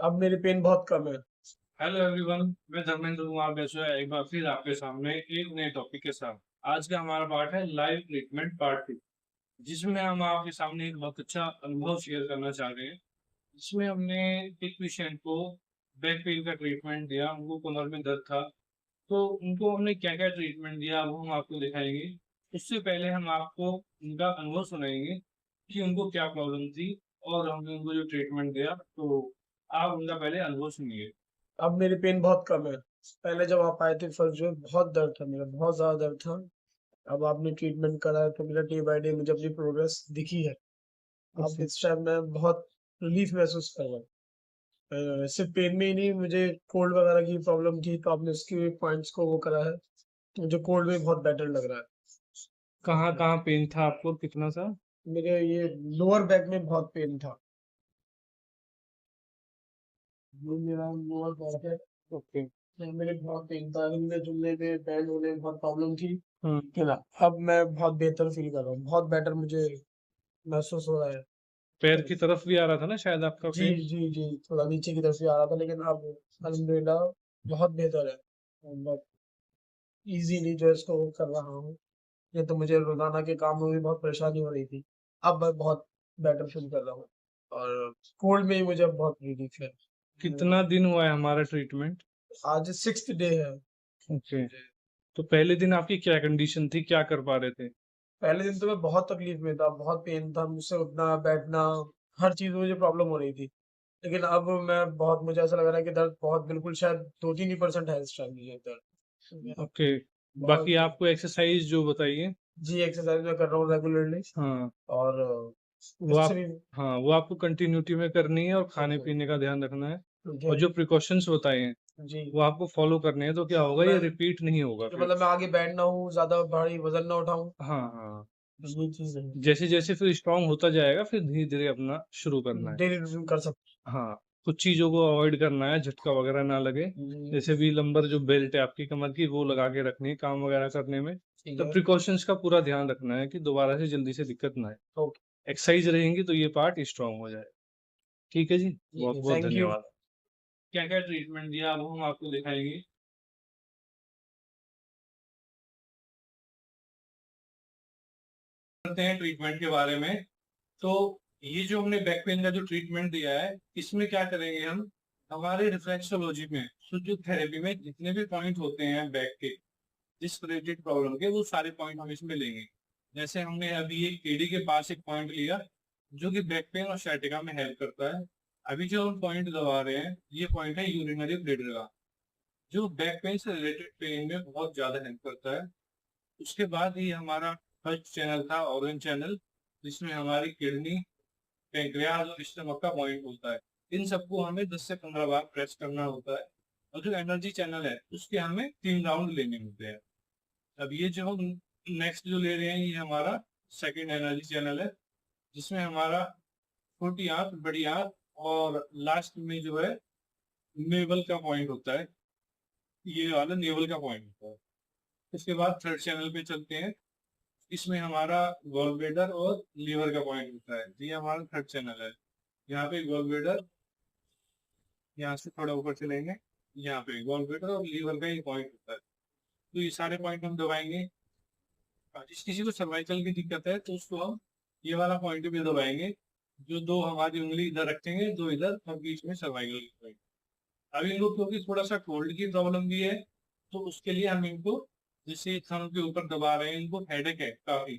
अब मेरी पेन बहुत कम है। हेलो एवरीवन, मैं धर्मेंद्र कुमार बैसुआ एक बार फिर आपके सामने एक नए टॉपिक के साथ। आज का हमारा पार्ट है लाइव ट्रीटमेंट पार्ट 2, जिसमें हम आपके सामने एक बहुत अच्छा अनुभव शेयर करना चाह रहे हैं। इसमें हमने एक पेशेंट को बैक पेन का ट्रीटमेंट दिया। उनको कमर में दर्द था, तो उनको हमने क्या क्या ट्रीटमेंट दिया वो हम आपको दिखाएंगे। उससे पहले हम आपको उनका अनुभव सुनाएंगे कि उनको क्या प्रॉब्लम थी और हमने उनको जो ट्रीटमेंट दिया। तो आप उनका पहले अनुभव सुनिए। अब मेरी पेन बहुत कम है। पहले जब आप आए थे फर्स्ट जो बहुत दर्द था, मेरा बहुत ज़्यादा दर्द था। अब आपने ट्रीटमेंट करा है तो मेरा डे बाय डे मुझे अपनी प्रोग्रेस दिखी है। अब इस टाइम मैं बहुत रिलीफ महसूस कर रहा हूँ। सिर्फ पेन में ही नहीं, मुझे कोल्ड वगैरह की प्रॉब्लम थी, तो आपने उसके पॉइंट्स को वो करा है। मुझे कोल्ड में बहुत बेटर लग रहा कहाँ है। कहाँ पेन था आपको, कितना सा? मेरे ये लोअर बैक में बहुत पेन था। ये मेरा लोअर बैक है। ओके। मेरे बहुत पेन था, हिलने जुलने में, बैंड होने में बहुत प्रॉब्लम थी। हम्म। है ना। अब मैं बहुत बेहतर फील कर रहा हूँ, बहुत बेटर मुझे महसूस हो रहा है। पैर की तरफ भी आ रहा था ना शायद आपका जी पेन? जी जी, थोड़ा नीचे की तरफ से आ रहा था, लेकिन अब अल्हम्दुलिल्लाह बहुत बेहतर है। बहुत इजीली जो है इसको कर रहा हूँ। ये तो मुझे रोजाना के काम में भी बहुत परेशानी हो रही थी। अब मैं बहुत बेटर फील कर रहा हूँ, और कोल्ड में ही मुझे अब बहुत रिलीफ है। कितना दिन हुआ है हमारा ट्रीटमेंट? आज 6th डे है। ओके। तो पहले दिन आपकी क्या कंडीशन थी, क्या कर पा रहे थे? पहले दिन तो मैं बहुत तकलीफ में था, बहुत पेन था, मुझसे उठना बैठना हर चीज में मुझे प्रॉब्लम हो रही थी। लेकिन अब मैं बहुत, मुझे ऐसा लग रहा है कि दर्द बहुत, बिल्कुल शायद 2-3% है इस टाइम मुझे दर्द। ओके। बाकी बहुत। आपको एक्सरसाइज जो बताइए। जी, एक्सरसाइज मैं कर रहा हूँ रेगुलरली। हाँ। और वो इससे आप भी। हाँ, वो आपको कंटिन्यूटी में करनी है और खाने ओके। पीने का ध्यान रखना है। ठीक और है। जो प्रिकॉशंस बताए हैं जी। वो आपको फॉलो करने हैं, तो क्या तो होगा, मैं, ये रिपीट नहीं होगा कि फिर। मतलब मैं आगे बैठ ना हूँ, ज्यादा भारी वजन ना उठाऊं, हाँ हाँ। ये चीज है। जैसे जैसे फिर स्ट्रांग होता जाएगा, फिर धीरे धीरे अपना शुरू करना है। डेली रूटीन कर सकते हाँ, कुछ चीज़ों को अवॉइड करना है, झटका वगैरह ना लगे। हैं। जैसे भी लंबर जो बेल्ट है आपकी कमर की, वो लगा के रखनी है काम वगैरह करने में। ठीक तो है। प्रिकॉशंस का पूरा ध्यान रखना है कि दोबारा से जल्दी से दिक्कत ना आए। ओके। एक्सरसाइज रहेंगी तो ये पार्ट स्ट्रांग हो जाए। ठीक है जी, ठीक बहुत है, बहुत थैंक यू। धन्यवाद। क्या क्या ट्रीटमेंट दिया वो हम आपको दिखाएंगे। करते हैं ट्रीटमेंट के बारे में। तो ये जो हमने बैक पेन का जो ट्रीटमेंट दिया है, इसमें क्या करेंगे हम, हमारे रिफ्लेक्सोलॉजी में, फिजियोथेरेपी में जितने भी पॉइंट होते हैं बैक के, जिस रिलेटेड प्रॉब्लम के, वो सारे पॉइंट हम इसमें लेंगे। जैसे हमने अभी एक एडी के पास एक पॉइंट लिया, जो कि बैक पेन और sciatica में हेल्प करता है। अभी जो हम पॉइंट दबा रहे हैं, ये पॉइंट है यूरिनरी ब्लेडर का, जो बैक पेन से रिलेटेड पेन में बहुत ज्यादा हेल्प करता है। उसके बाद ही हमारा फर्स्ट चैनल था ऑर्गन चैनल, जिसमें हमारी किडनी, पैंक्रियाज और स्टमक का पॉइंट होता है। इन सबको हमें 10 से 15 बार प्रेस करना होता है। और जो एनर्जी चैनल है, उसके हमें 3 राउंड लेने होते हैं। अब ये जो हम नेक्स्ट जो ले रहे हैं, ये हमारा सेकंड एनर्जी चैनल है, जिसमें हमारा छोटी आंत, बड़ी आंत और लास्ट में जो है नेवल का पॉइंट होता है। ये वाला नेवल का पॉइंट होता है। इसके बाद थर्ड चैनल पे चलते हैं। इसमें हमारा गॉल ब्लेडर और लीवर का पॉइंट होता है। ये हमारा थर्ड चैनल है। यहाँ पे गॉल ब्लेडर, यहाँ से थोड़ा ऊपर चलेंगे, यहाँ पे गॉल ब्लेडर और लीवर का ही पॉइंट होता है। तो ये सारे पॉइंट हम दबाएंगे। जिस किसी को सर्वाइकल की दिक्कत है, तो उसको हम ये वाला पॉइंट भी दबाएंगे। जो दो हमारी उंगली इधर रखेंगे, दो इधर, और बीच में सर्वाइकल की पॉइंट। अभी इनको क्योंकि थोड़ा सा कोल्ड की प्रॉब्लम भी है, तो उसके लिए हम इनको, जैसे थंब के ऊपर दबा रहे हैं, इनको हेडेक है काफी,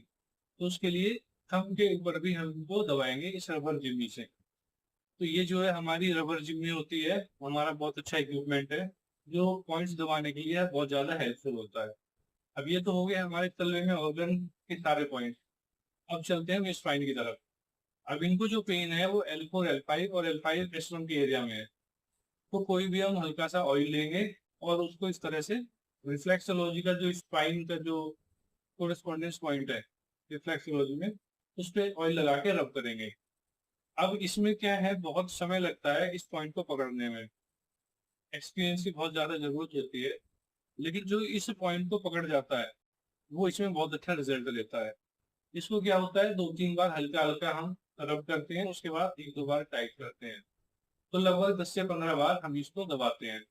तो उसके लिए थंब के ऊपर भी हम इनको दबाएंगे इस रबर जिम्मी से। तो ये जो है हमारी रबर जिम्मी होती है, हमारा बहुत अच्छा इक्विपमेंट है, जो पॉइंट्स दबाने के लिए बहुत ज्यादा हेल्पफुल होता है। अब ये तो हो गए हमारे तलवे में ऑर्गन के सारे पॉइंट। अब चलते हैं स्पाइन की तरफ। अब इनको जो पेन है वो L4, L5 और L5 S1 के एरिया में है। तो कोई भी हम हल्का सा ऑयल लेंगे और उसको इस तरह से, रिफ्लेक्सोलॉजी का जो स्पाइन का जो कोरेस्पॉन्डेंस पॉइंट है रिफ्लेक्सोलॉजी में, उस पे ऑयल लगा के रब करेंगे। अब इसमें क्या है, बहुत समय लगता है इस पॉइंट को पकड़ने में, एक्सपीरियंस की बहुत ज्यादा जरूरत होती है। लेकिन जो इस पॉइंट को पकड़ जाता है, वो इसमें बहुत अच्छा रिजल्ट देता है। इसको क्या होता है, 2-3 बार हल्का हल्का हम रब करते हैं, उसके बाद 1-2 बार टाइट करते हैं। तो लगभग 10 से 15 बार हम इसको दबाते हैं।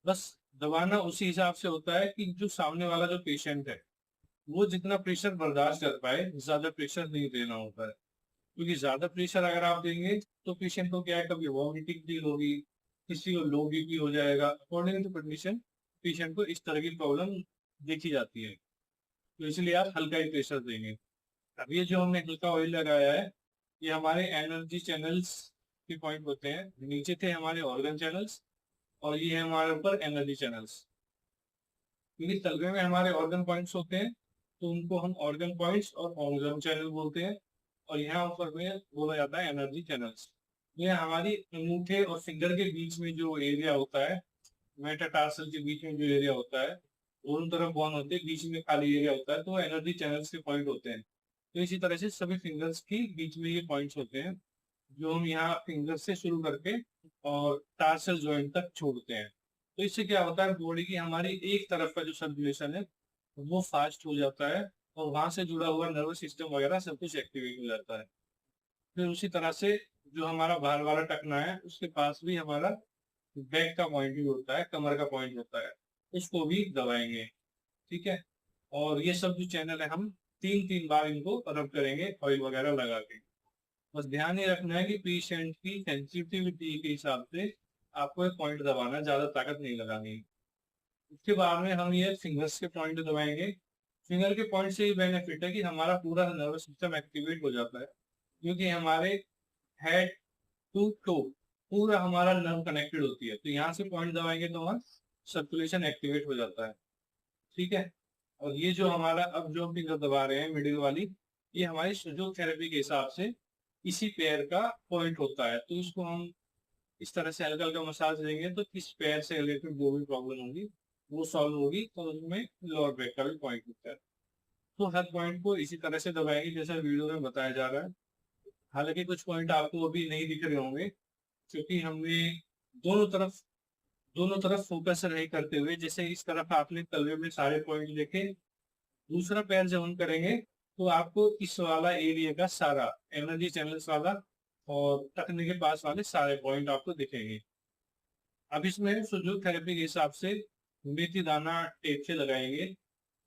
बस दबाना उसी हिसाब से होता है कि जो सामने वाला जो पेशेंट है वो जितना प्रेशर बर्दाश्त कर पाए, ज्यादा प्रेशर नहीं देना होता है। क्योंकि ज्यादा प्रेशर अगर आप देंगे तो पेशेंट को क्या है, कभी वॉमिटिंग फील होगी, किसी को लो बीपी हो जाएगा। अकॉर्डिंग टू कंडीशन पेशेंट को इस तरह की प्रॉब्लम देखी जाती है, तो इसलिए आप हल्का ही प्रेशर देंगे। अब ये जो हमने हल्का ऑयल लगाया है, ये हमारे एनर्जी चैनल्स के पॉइंट होते हैं। नीचे थे हमारे ऑर्गन चैनल्स और ये है हमारे ऊपर एनर्जी चैनल्स। क्योंकि तलवे में हमारे ऑर्गन पॉइंट्स होते हैं तो उनको हम ऑर्गन पॉइंट्स और ऑर्गन चैनल बोलते हैं, और यहाँ ऊपर में बोला जाता है एनर्जी चैनल्स। ये हमारी अंगूठे और फिंगर के बीच में जो एरिया होता है, मेटाटार्सल के बीच में जो एरिया होता है, दोनों तरफ बोन होते हैं, बीच में खाली एरिया होता है, तो एनर्जी चैनल्स के पॉइंट होते हैं। तो इसी तरह से सभी फिंगर्स की बीच में ये पॉइंट्स होते हैं, जो हम यहाँ फिंगर से शुरू करके और टार्सल जॉइंट तक छोड़ते हैं। तो इससे क्या होता है, बॉडी की हमारी एक तरफ का जो सर्कुलेशन है वो फास्ट हो जाता है, और वहां से जुड़ा हुआ नर्वस सिस्टम वगैरह सब कुछ एक्टिवेट हो जाता है। फिर उसी तरह से जो हमारा बाहर वाला टखना है उसके पास भी हमारा बैक का पॉइंट भी होता है, कमर का पॉइंट होता है, उसको भी दबाएंगे। ठीक है। और ये सब जो चैनल है हम 3-3 बार इनको रब करेंगे ऑयल वगैरह लगा के। बस ध्यान ये रखना है कि पेशेंट की सेंसिटिविटी के हिसाब से आपको एक पॉइंट दबाना है, ज्यादा ताकत नहीं लगानी। उसके बाद में हम ये फिंगर्स के पॉइंट दबाएंगे। फिंगर के पॉइंट से ये बेनिफिट है कि हमारा पूरा नर्वस सिस्टम एक्टिवेट हो जाता है, क्योंकि हमारे हेड टू टो पूरा हमारा नर्व कनेक्टेड होती है। तो यहाँ से पॉइंट दबाएंगे तो वहाँ सर्कुलेशन एक्टिवेट हो जाता है। ठीक है। और ये जो हमारा अब जो फिंगर दबा रहे हैं मिडिल वाली, ये हमारी फिजियोथेरेपी के हिसाब से इसी पैर का पॉइंट होता है। तो इसको हम इस तरह से हल्का हल्का मसाज देंगे तो किस पैर से रिलेटेड जो भी प्रॉब्लम होगी वो सॉल्व होगी, तो उसमें लोअर बैक का भी पॉइंट होता है। तो हर पॉइंट को इसी तरह से दबाएंगे जैसा वीडियो में बताया जा रहा है। हालांकि कुछ पॉइंट आपको अभी नहीं दिख रहे होंगे, क्योंकि हमने दोनों तरफ दोनों तरफ फोकस नहीं करते हुए, जैसे इस तरफ आपने तलवे में सारे पॉइंट देखे, दूसरा पैर जब हम करेंगे तो आपको इस वाला एरिया का सारा एनर्जी चैनल्स वाला और टखने के पास वाले सारे पॉइंट आपको दिखेंगे। अब इसमें फिजियोथेरेपी के हिसाब से मेथी दाना टेप से लगाएंगे।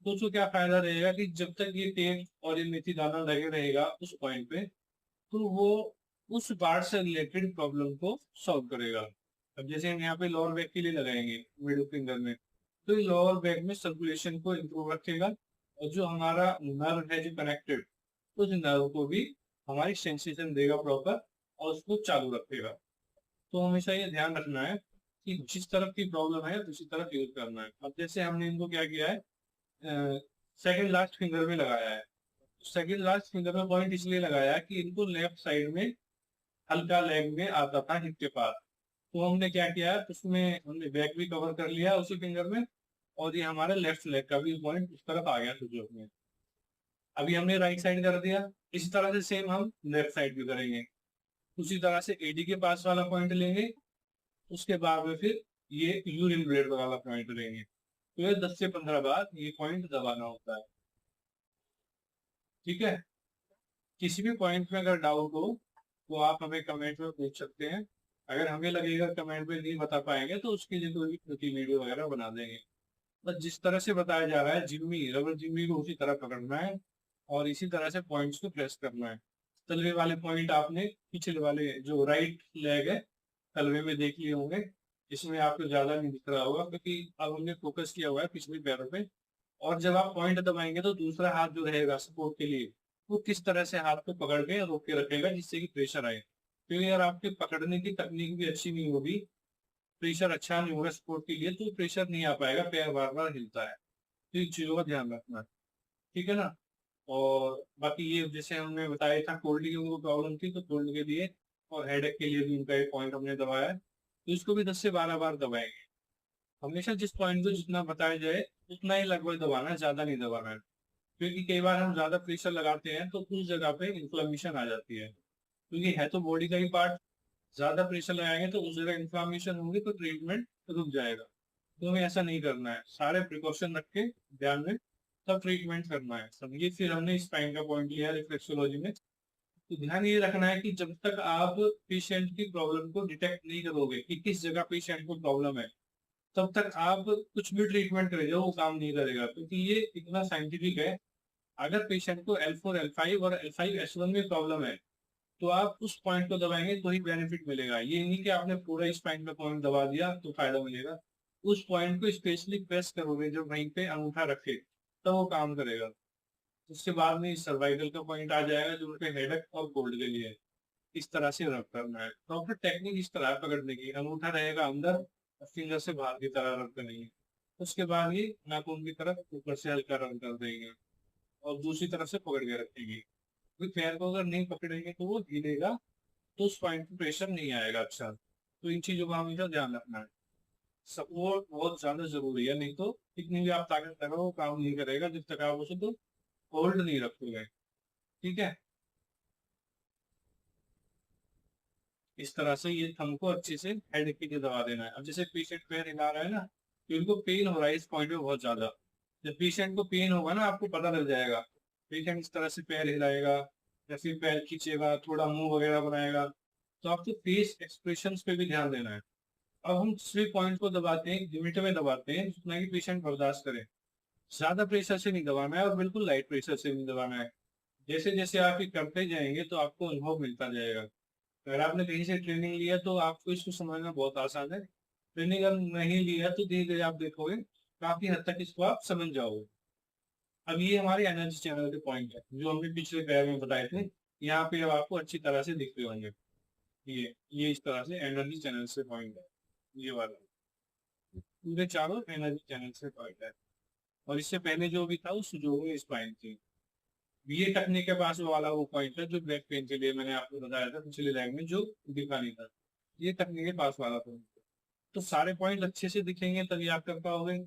तो उसको क्या फायदा रहेगा कि जब तक ये टेप और ये मेथी दाना लगे रहेगा उस पॉइंट पे, तो वो उस पार्ट से रिलेटेड प्रॉब्लम को सॉल्व करेगा। अब जैसे हम यहाँ पे लोअर बैक के लिए लगाएंगे मिडिल फिंगर में, तो ये लोअर बैक में सर्कुलेशन को इम्प्रूव रखेगा, और जो हमारा नर्व है जो कनेक्टेड, उस नर्व को भी हमारी सेंसेशन देगा प्रॉपर, और उसको चालू रखेगा। तो हमेशा ये ध्यान रखना है कि जिस तरफ की प्रॉब्लम है उसी तरफ यूज करना है। अब जैसे हमने इनको क्या किया है, सेकंड लास्ट फिंगर में लगाया है। सेकंड लास्ट फिंगर में पॉइंट इसलिए लगाया है कि इनको लेफ्ट साइड में हल्का लेग में आता था हिप के पास। तो हमने क्या किया है, उसमें हमने बैक भी कवर कर लिया उसी फिंगर में, और ये हमारे लेफ्ट लेग का भी पॉइंट उस तरफ आ गया सुजोग में। अभी हमने राइट साइड कर दिया, इसी तरह से सेम हम लेफ्ट साइड भी करेंगे। उसी तरह से एडी के पास वाला पॉइंट लेंगे, उसके बाद में फिर ये यूरिन ब्लेड वाला पॉइंट लेंगे। तो ये 10 से 15 बार ये पॉइंट दबाना होता है। ठीक है। किसी भी पॉइंट में अगर डाउट हो तो आप हमें कमेंट में पूछ सकते हैं। अगर हमें लगेगा कमेंट में नहीं बता पाएंगे तो उसके लिए कोई भी वीडियो वगैरह बना देंगे। बस जिस तरह से बताया जा रहा है जिम्मी रबर जिम्मी को उसी तरह पकड़ना है, और इसी तरह से पॉइंट्स को प्रेस करना है। तलवे वाले पॉइंट आपने पिछले वाले जो राइट लेग है तलवे में देख लिए होंगे, इसमें आपको ज्यादा नहीं दिख रहा होगा क्योंकि अब हमने फोकस किया हुआ है पिछले पैरों पे। और जब आप पॉइंट दबाएंगे तो दूसरा हाथ जो रहेगा सपोर्ट के लिए, वो किस तरह से हाथ को पकड़ के रोक के रखेगा जिससे कि प्रेशर आए। क्योंकि अगर आपके पकड़ने की तकनीक भी अच्छी नहीं होगी, प्रेशर अच्छा नहीं होगा सपोर्ट के लिए, तो प्रेशर नहीं आ पाएगा, पैर बार बार हिलता है। तो इन चीजों का ध्यान रखना है। ठीक है ना। और बाकी ये जैसे हमने बताया था कोल्ड की उनको प्रॉब्लम थी, तो कोल्ड के लिए और हेडेक के लिए भी उनका एक पॉइंट हमने दबाया है, तो इसको भी 10 से 12 बार दबाएंगे। हमेशा जिस पॉइंट को जितना बताया जाए उतना ही लगभग दबाना है, ज्यादा नहीं दबाना है। क्योंकि कई बार हम ज्यादा प्रेशर लगाते हैं तो उस जगह पे इन्फ्लेमेशन आ जाती है, क्योंकि है तो बॉडी का ही पार्ट। ज्यादा प्रेशर लगाएंगे तो उस जगह इन्फ्लेमेशन होगी तो ट्रीटमेंट रुक जाएगा। तो हमें ऐसा नहीं करना है, सारे प्रिकॉशन रख के ध्यान में तब ट्रीटमेंट करना है। समझिए, फिर हमने स्पाइन का पॉइंट लिया रिफ्लेक्सोलॉजी में। तो ध्यान ये रखना है कि जब तक आप पेशेंट की प्रॉब्लम को डिटेक्ट नहीं करोगे कि किस जगह पेशेंट को प्रॉब्लम है, तब तक आप कुछ भी ट्रीटमेंट करेंगे वो काम नहीं करेगा, क्योंकि ये इतना साइंटिफिक है। अगर पेशेंट को L4, L5 और L5S1 में प्रॉब्लम है, तो आप उस पॉइंट को दबाएंगे तो ही बेनिफिट मिलेगा। ये नहीं कि आपने पूरा स्पाइन पे पॉइंट दबा दिया तो फायदा मिलेगा। उस पॉइंट को स्पेशली प्रेस करोगे जब वहीं पे अंगूठा रखे, तब वो काम करेगा। उसके बाद में सर्वाइकल का पॉइंट आ जाएगा जो उनके हेडेक और कोल्ड के लिए है। इस तरह से रब करना है। प्रॉपर टेक्निक इस तरह है पकड़ने की, अंगूठा रहेगा अंदर और फिंगर से बाहर की तरह रब करेंगे। उसके बाद ये नाखून की तरफ ऊपर से हल्का रब कर देंगे और दूसरी तरफ से पकड़ के रखेंगे। क्योंकि पैर को अगर नहीं पकड़ेंगे तो वो हिलेगा, तो उस पॉइंट पे प्रेशर नहीं आएगा अच्छा। तो इन चीजों का हमेशा ध्यान रखना है। सपोर्ट बहुत ज्यादा जरूरी है, नहीं तो कितनी भी आप ताकत लगाओ वो काम नहीं करेगा जब तक आप उसे तो होल्ड नहीं रखोगे। ठीक है, इस तरह से ये थंब को अच्छे से हेड के लिए दबा देना है। अब जैसे पेशेंट पैर हिला रहा है ना, तो इनको पेन हो रहा है इस पॉइंट पे बहुत ज्यादा। जब पेशेंट को पेन होगा ना, आपको पता लग जाएगा। पेशेंट इस तरह से पैर हिलाएगा या फिर पैर खींचेगा, थोड़ा मुंह वगैरह बनाएगा, तो आपको फेस एक्सप्रेशन पे भी ध्यान देना है। अब हम जिस पॉइंट को दबाते हैं लिमिट में दबाते हैं जितना कि पेशेंट बर्दाश्त करे। ज्यादा प्रेशर से नहीं दबाना है और बिल्कुल लाइट प्रेशर से नहीं दबाना है। जैसे जैसे आप ये करते जाएंगे तो आपको अनुभव मिलता जाएगा। अगर आपने कहीं से ट्रेनिंग लिया तो आपको इसको समझना बहुत आसान है। ट्रेनिंग अगर नहीं लिया तो धीरे धीरे आप देखोगे काफी हद तक इसको आप समझ जाओगे। अब ये हमारे एनर्जी चैनल के पॉइंट है जो हमने पिछले पैर में बताए थे। यहाँ पे अब आपको अच्छी तरह से दिख रहे होंगे। ये इस तरह से एनर्जी चैनल से पॉइंट है। ये वाला पूरे चारों एनर्जी चैनल से पॉइंट है। और इससे पहले जो भी था वो सुजोगो स्पाइन थी। ये टखने के पास वाला वो पॉइंट है जो बैक पेन के लिए मैंने आपको बताया था पिछले लाइन में, जो दिखा नहीं था। ये टखने के पास वाला पॉइंट। तो सारे पॉइंट अच्छे से दिखेंगे तभी आप कर पाओगे।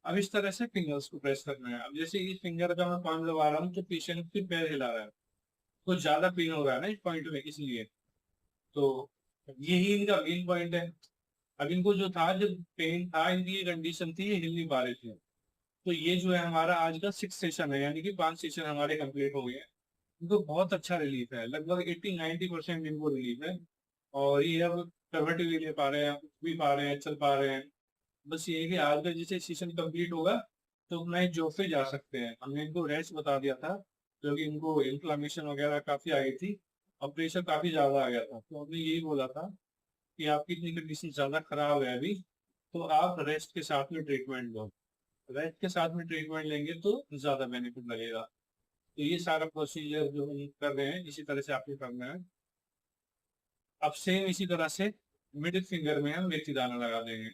अब इस तरह से फिंगर्स को प्रेस करना है। अब जैसे इस फिंगर का मैं पॉइंट दबा रहा हूँ तो पेशेंट फिर पैर हिला रहा है, कुछ ज्यादा पेन हो रहा है ना इस पॉइंट में, इसलिए। तो यही इनका मेन पॉइंट है। अब इनको जो था, जब पेन था, इनकी ये कंडीशन थी, ये हिल नहीं पा रहे थे। तो ये जो है हमारा आज का 6 सेशन है, यानी कि 5 सेशन हमारे कंप्लीट हो गए हैं। इनको बहुत अच्छा रिलीफ है, लगभग 80-90% इनको रिलीफ है। और ये अब करवट भी ले पा रहे हैं, उठ भी पा रहे हैं, चल पा रहे हैं। बस ये है कि आज का जैसे सेशन कंप्लीट होगा तो अपना जॉब पे जा सकते हैं। हमने इनको रेस्ट बता दिया था क्योंकि इनको इन्फ्लामेशन वगैरह काफी आई थी और प्रेशर काफी ज्यादा आ गया था। तो हमने यही बोला था कि आपकी इतनी कंडीशन ज्यादा खराब है अभी, तो आप रेस्ट के साथ में ट्रीटमेंट लो। रेस्ट के साथ में ट्रीटमेंट लेंगे तो ज्यादा बेनिफिट लगेगा। तो ये सारा प्रोसीजर जो हम कर रहे हैं इसी तरह से आपको करना है। अब सेम इसी तरह से मिडिल फिंगर में हम मेथी दाना लगा देंगे।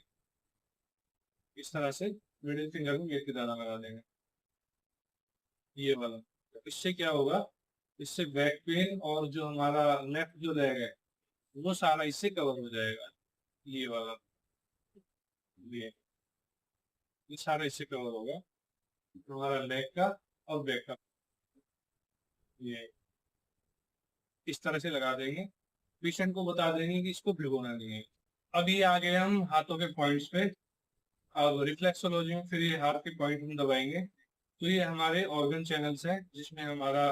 इस तरह से मिडिल फिंगर में मेथी दाना लगा देंगे, ये वाला। तो इससे क्या होगा, इससे बैक पेन और जो हमारा लेफ्ट जो लेग है वो सारा इससे कवर हो जाएगा। ये वाला, ये सारा इससे कवर होगा, हमारा लेग का और बैक का। ये इस तरह से लगा देंगे। पेशेंट को बता देंगे कि इसको भिगोना नहीं है। अब ये आ गए हम हाथों के पॉइंट्स पे। अब रिफ्लेक्सोलॉजी में फिर ये हाथ के पॉइंट हम दबाएंगे। तो ये हमारे ऑर्गन चैनल्स हैं जिसमें हमारा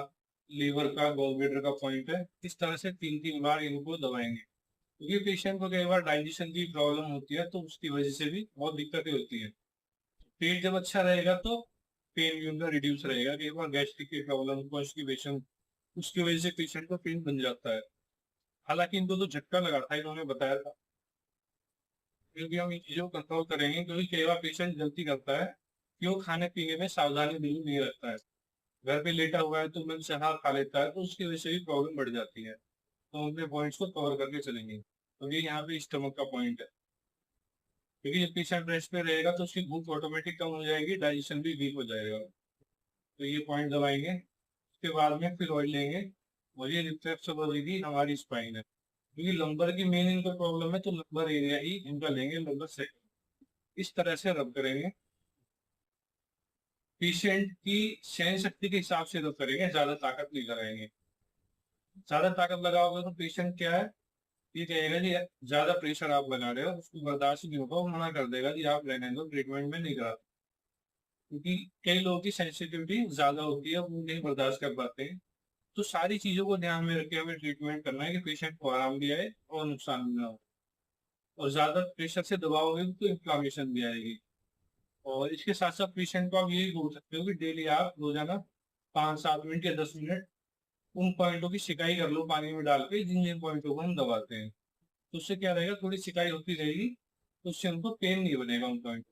लीवर का, गॉल ब्लैडर का पॉइंट है। इस तरह से 3-3 बार इनको दबाएंगे, क्योंकि पेशेंट को कई बार डाइजेशन की प्रॉब्लम होती है तो उसकी वजह से भी बहुत दिक्कतें होती है। पेट जब अच्छा रहेगा तो पेन भी उनका रिड्यूस रहेगा। कई बार गैस्ट्रिक की प्रॉब्लम, कॉन्स्टिपेशन, उसकी वजह से पेशेंट को पेन बन जाता है। हालांकि इनको तो झटका लगा था, इन्होंने बताया था। फिर भी हम इन चीजों को कंट्रोल करेंगे, क्योंकि कई बार पेशेंट गलती करता है कि वो खाने पीने में सावधानी बिल्कुल नहीं रखता है। घर पे लेटा हुआ है तो मन चाहा खा लेता है, तो उसकी वजह से भी प्रॉब्लम बढ़ जाती है। तो हम अपने पॉइंट्स को कवर करके चलेंगे। तो ये यहाँ पे स्टमक का पॉइंट है, क्योंकि जब पेशेंट रेस्ट पे रहेगा तो उसकी भूख ऑटोमेटिक कम हो जाएगी, डाइजेशन भी वीक हो जाएगा। तो ये पॉइंट दबाएंगे। उसके बाद में फिर ऑयल लेंगे। और ये रिफ्लेक्सोलॉजी की हमारी स्पाइन है, क्योंकि लंबर की मेन इनका प्रॉब्लम है, तो लंबर एरिया ही इनका लेंगे, लंबर से इस तरह से रब करेंगे। पेशेंट की सहन शक्ति के हिसाब से रब करेंगे, ज्यादा ताकत नहीं लगाएंगे। ज्यादा ताकत लगाओगे तो पेशेंट क्या है, ये कहेगा जी ज्यादा प्रेशर आप लगा रहे हो, उसको बर्दाश्त नहीं होगा, वो मना कर देगा कि आप रहने दो, ट्रीटमेंट में नहीं करा। क्योंकि कई लोगों की सेंसिटिविटी ज्यादा होती है, वो नहीं बर्दाश्त कर पाते हैं। तो सारी चीजों को ध्यान में रख के हमें ट्रीटमेंट करना है कि पेशेंट को आराम भी आए और नुकसान भी ना हो। और ज्यादा प्रेशर से दबाओगे तो इन्फ्लामेशन भी आएगी। और इसके साथ साथ पेशेंट को आप यही बोल सकते हो कि डेली आप रोजाना 5-7 मिनट या 10 मिनट उन पॉइंटों की सिकाई कर लो पानी में डाल के जिन जिन पॉइंटों को हम दबाते हैं। तो उससे क्या रहेगा, थोड़ी सिकाई होती रहेगी, तो उससे उनको पेन नहीं बनेगा उन पॉइंट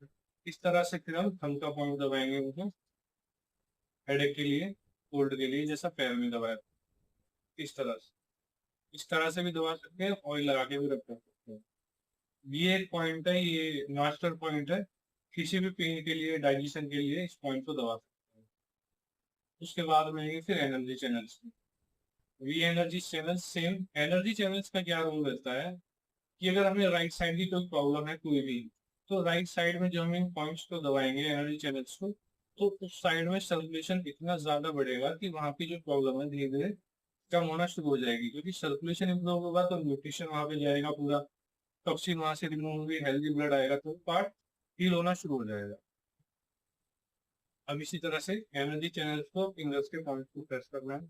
में। इस तरह से फिर हम थंब का पॉइंट दबाएंगे उनको हेडेक के लिए, कोल्ड के लिए, जैसा पैर में दबाया इस तरह से भी दबा सकते हैं, ऑयल लगा के भी रख सकते हैं। ये एक पॉइंट है, ये मास्टर पॉइंट है किसी भी पेन के लिए, डाइजेशन के लिए इस पॉइंट को दबा सकते हैं। उसके बाद में आएंगे फिर energy channels. We energy channels, same energy channels का क्या रोल रहता है कि अगर हमें राइट साइड की कोई प्रॉब्लम है कोई भी, तो राइट साइड में जो हम इन पॉइंट्स को दबाएंगे एनर्जी चैनल्स को, तो उस साइड में सर्कुलेशन इतना ज्यादा बढ़ेगा कि वहां की जो प्रॉब्लम है धीरे धीरे कम होना शुरू हो जाएगी। क्योंकि सर्कुलेशन इम्प्रूव होगा तो न्यूट्रिशन वहां पे जाएगा, पूरा टॉक्सिन वहां से रिमूव होगी, हेल्दी ब्लड आएगा, तो पार्ट हील होना शुरू हो जाएगा। अब इसी तरह से एनर्जी चैनल्स को फिंगर्स के पॉइंट को प्रेस करना है,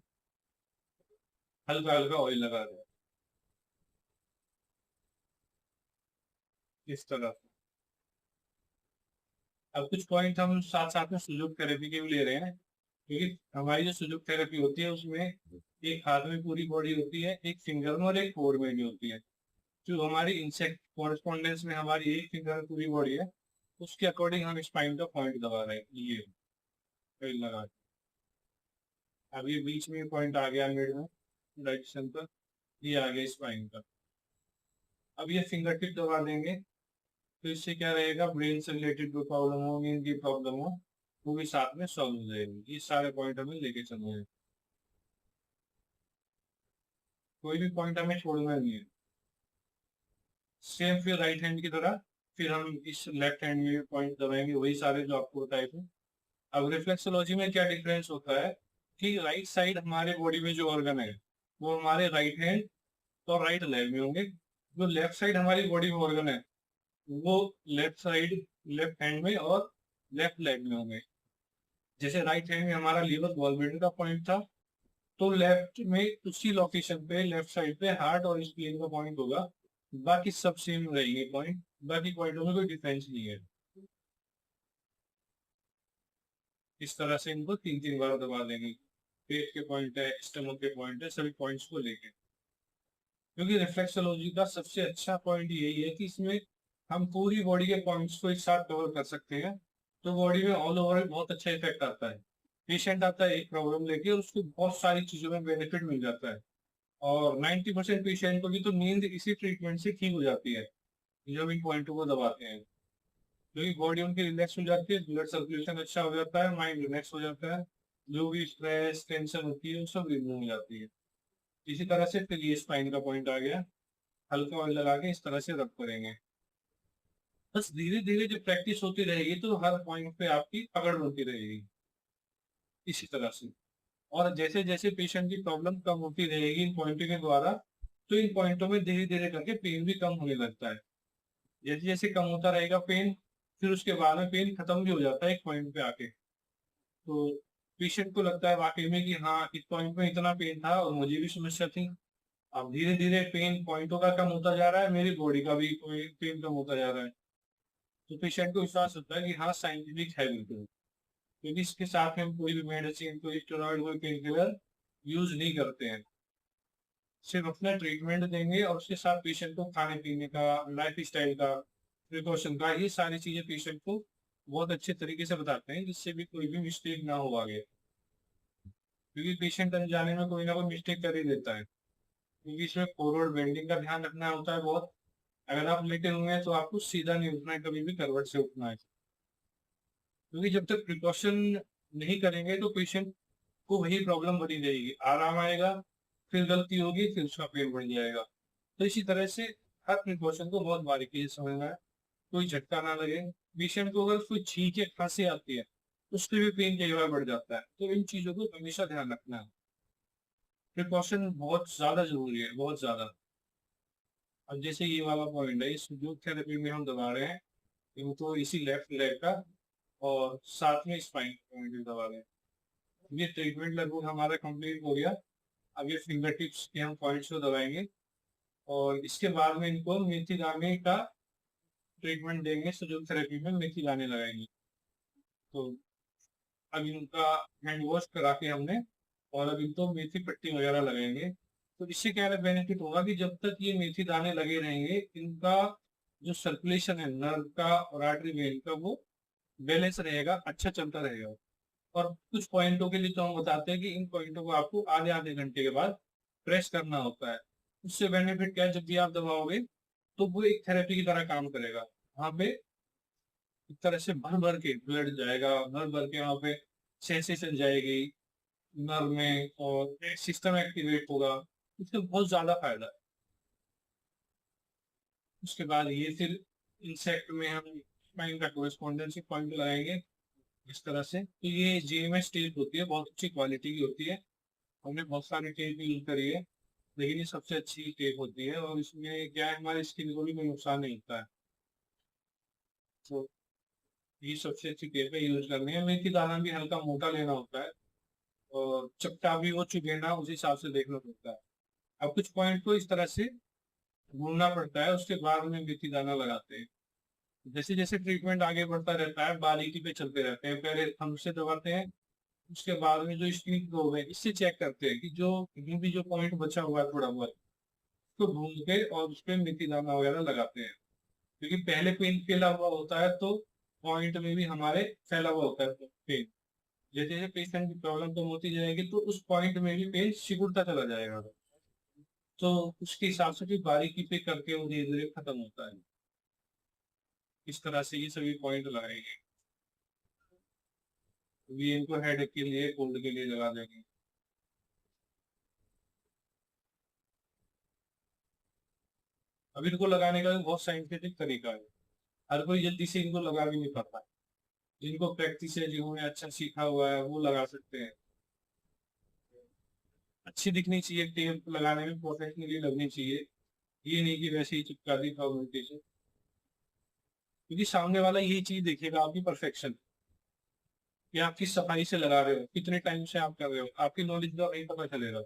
हल्का हल्का ऑयल लगा दें इस तरह से। अब कुछ पॉइंट हम साथ साथ में सुजोग थेरेपी के भी ले रहे हैं, क्योंकि हमारी जो सुजोग थेरेपी होती है उसमें एक हाथ में पूरी बॉडी होती है, एक फिंगर में और एक फोर में भी होती है। जो हमारी इंसेक्ट कॉरेस्पॉन्डेंस में हमारी एक फिंगर में पूरी बॉडी है, उसके अकॉर्डिंग हम स्पाइन का पॉइंट दबा रहे हैं, ये ऑयल लगा के। अब ये बीच में पॉइंट आ गया मिड में डाइजेशन पर, ये आ गया स्पाइन का। अब ये फिंगर टिप दबा देंगे, तो इससे क्या रहेगा, ब्रेन से रिलेटेड कोई प्रॉब्लम हो, नींद की प्रॉब्लम हो, वो भी साथ में सॉल्व हो जाएगी। ये सारे पॉइंट हमें लेके चलना है, कोई भी पॉइंट हमें छोड़ना नहीं है। सेम फिर राइट हैंड की तरह फिर हम इस लेफ्ट हैंड में पॉइंट दबाएंगे, वही सारे जो आपको बताए थे। अब रिफ्लेक्सोलॉजी में क्या डिफरेंस होता है कि राइट साइड हमारे बॉडी में जो ऑर्गन है वो हमारे राइट हैंड और राइट लेग में होंगे। जो लेफ्ट साइड हमारी बॉडी में ऑर्गन है वो लेफ्ट साइड, लेफ्ट हैंड में और लेफ्ट लेग में होंगे। जैसे राइट हैंड में हमारा लीवर गॉलब्लैडर का पॉइंट था, तो लेफ्ट में उसी लोकेशन पे लेफ्ट साइड पे हार्ट और स्प्लीन का पॉइंट होगा। बाकी सब सेम रहेंगे पॉइंट, बाकी पॉइंटों में कोई डिफरेंस नहीं है। इस तरह से इनको 3-3 बार दबा देंगे। पेट के पॉइंट है, स्टमक के पॉइंट है, सभी पॉइंट्स को लेके। क्योंकि रिफ्लेक्सोलॉजी का सबसे अच्छा पॉइंट यही है कि इसमें हम पूरी बॉडी के पॉइंट्स को एक साथ कवर कर सकते हैं, तो बॉडी में ऑल ओवर बहुत अच्छा इफेक्ट आता है। पेशेंट आता है एक प्रॉब्लम लेके और उसको बहुत सारी चीजों में बेनिफिट मिल जाता है। और 90% पेशेंट को भी तो नींद इसी ट्रीटमेंट से ठीक हो जाती है जब इन पॉइंटों को दबाते हैं। क्योंकि बॉडी उनकी रिलैक्स हो जाती है, ब्लड सर्कुलेशन अच्छा हो जाता है, माइंड रिलैक्स हो जाता है, जो भी स्ट्रेस टेंशन होती है वो सब रिमूव हो जाती है। इसी तरह से फिर ये स्पाइन का पॉइंट आ गया, हल्का ऑयल लगा के इस तरह से रब करेंगे। बस धीरे धीरे जब प्रैक्टिस होती रहेगी तो हर पॉइंट पे आपकी पकड़ होती रहेगी इसी तरह से। और जैसे जैसे पेशेंट की प्रॉब्लम कम होती रहेगी इन पॉइंटों के द्वारा, तो इन पॉइंटों में धीरे धीरे करके पेन भी कम होने लगता है। जैसे जैसे कम होता रहेगा पेन, फिर उसके बाद में पेन खत्म भी हो जाता है एक पॉइंट पे आके। तो पेशेंट को लगता है वाकई में कि हाँ इस पॉइंट पे इतना पेन था और मुझे भी समस्या थी। अब धीरे धीरे पेन पॉइंटों का कम होता जा रहा है, मेरी बॉडी का भी पेन कम होता जा रहा है। तो पेशेंट को विश्वास होता है कि हाँ साइंटिफिक है बिल्कुल। क्योंकि इसके साथ में हम कोई भी मेडिसिन, कोई स्टेरॉइड, कोई पेन किलर यूज नहीं करते हैं। सिर्फ अपना ट्रीटमेंट देंगे और उसके साथ पेशेंट को खाने पीने का, लाइफ स्टाइल का, प्रिकॉशन का, ये सारी चीजें पेशेंट को बहुत अच्छे तरीके से बताते हैं जिससे भी कोई भी मिस्टेक ना हो आगे। क्योंकि पेशेंट अनजाने में कोई ना कोई मिस्टेक कर ही देता है। क्योंकि इसमें फॉरवर्ड बेंडिंग का ध्यान रखना होता है बहुत। अगर आप लेटे हुए हैं तो आपको सीधा नहीं उठना है, कभी भी करवट से उठना है। क्योंकि जब तक प्रिकॉशन नहीं करेंगे तो पेशेंट को वही प्रॉब्लम बनी रहेगी, आराम आएगा, फिर गलती होगी, फिर उसका पेट बढ़ जाएगा। तो इसी तरह से हर प्रिकॉशन को बहुत बारीकी से समझना है, कोई झटका ना लगे। पेशेंट को अगर कोई छींक या खांसी आती है उसके भी पेन कई बार बढ़ जाता है, तो इन चीजों को हमेशा ध्यान रखना है। प्रिकॉशन बहुत ज्यादा जरूरी है, बहुत ज्यादा। अब जैसे ये वाला पॉइंट है, इस जो थेरेपी में हम दबा रहे हैं, इनको इसी लेफ्ट लेग का और साथ में स्पाइन पॉइंट भी दबा रहे हैं। ये ट्रीटमेंट लगभग हमारा कंप्लीट हो गया। अब ये फिंगर टिप्स के हम पॉइंट्स को दबाएंगे और इसके बाद में इनको मेथी दाने का ट्रीटमेंट देंगे, फिजियोथेरेपी में मेथी दाने लगाएंगे। तो अब इनका हैंड वॉश करा के हमने और अब इनको मेथी पट्टी वगैरह लगाएंगे। तो इससे क्या बेनिफिट होगा कि जब तक ये मेथी दाने लगे रहेंगे, इनका जो सर्कुलेशन है नर्व का और आर्टरी वेन का, वो बैलेंस रहेगा, अच्छा चलता रहेगा। और कुछ पॉइंटों के लिए तो हम बताते हैं कि इन पॉइंटों को आपको आधे आधे घंटे के बाद प्रेस करना होता है। उससे बेनिफिट क्या है, जब भी आप दबाओगे तो वो एक थेरेपी की तरह काम करेगा। वहां पे एक तरह से भर भर के ब्लड जाएगा, भर भर के वहां पे सेंसेशन जाएगी नर्व में और सिस्टम एक्टिवेट होगा। इससे बहुत ज्यादा फायदा है। उसके बाद ये फिर इंसेक्ट में हम स्पाइन का कोरेस्पोंडेंसी पॉइंट लगाएंगे इस तरह से। तो ये जीएमएस टेप होती है, बहुत अच्छी क्वालिटी की होती है। हमने बहुत सारी टेप यूज करी है, लेकिन ये सबसे अच्छी टेप होती है और इसमें क्या है, हमारी स्किन को भी कोई नुकसान नहीं होता है। तो ये सबसे अच्छी टेप है, यूज करनी है। मेथी दाना भी हल्का मोटा लेना होता है और चपटा भी वो चुभेना उस हिसाब से देखना पड़ता है। अब कुछ पॉइंट को इस तरह से घूमना पड़ता है, उसके बाद में मेथी दाना लगाते हैं। जैसे जैसे ट्रीटमेंट आगे बढ़ता रहता है, बारीकी पे चलते रहते हैं। पहले थंब से दबाते हैं, उसके बाद में जो स्क्रीन प्रोब है इससे चेक करते हैं कि जो कहीं भी जो पॉइंट बचा हुआ है थोड़ा बहुत, उसको ढूंढ के और उस पर मेथी दाना वगैरह लगाते हैं। क्योंकि पहले पेन फैला हुआ होता है तो पॉइंट में भी हमारे फैला हुआ होता है पेन। जैसे जैसे पेशेंट की प्रॉब्लम कम होती जाएगी तो उस पॉइंट में भी पेन सिकुड़ता चला जाएगा। तो उसके हिसाब से भी बारीकी पे करके वो धीरे धीरे खत्म होता है। इस तरह से ये सभी पॉइंट लगाएंगे। अभी इनको हेड के लिए, कोल्ड के लिए लगा देंगे। अब इनको लगाने का भी बहुत साइंटिफिक तरीका है। हर कोई जल्दी से इनको लगा भी नहीं पाता। जिनको प्रैक्टिस है, जिन्होंने अच्छा सीखा हुआ है, वो लगा सकते हैं। अच्छी दिखनी चाहिए टेप लगाने में, प्रोफेशनली लगनी चाहिए। ये नहीं कि वैसे ही चिपका दी फॉर्मेलिटी से। क्योंकि सामने वाला यही चीज देखेगा, आपकी परफेक्शन, कि आप किस सफाई से लगा रहे हो, कितने टाइम से आप कर रहे हो, आपकी नॉलेज का नहीं पता चलेगा।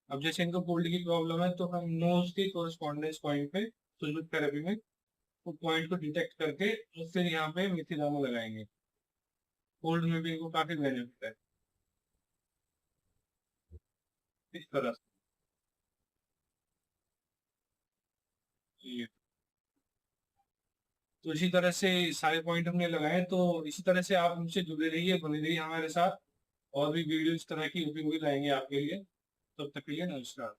अब जैसे इनको कोल्ड की प्रॉब्लम है तो हम नोज के कोरस्पॉन्डेंस पॉइंट पे फिजियोथेरेपी में वो पॉइंट को डिटेक्ट करके और फिर यहाँ पे मेथी दाना लगाएंगे। कोल्ड में भी इनको काफी बेनिफिट है इस तरह से। ये तो इसी तरह से सारे पॉइंट हमने लगाए। तो इसी तरह से आप हमसे जुड़े रहिए, बने रहिए हमारे साथ। और भी वीडियो इस तरह की उपयोगी लाएंगे आपके लिए। तब तक के लिए नमस्कार।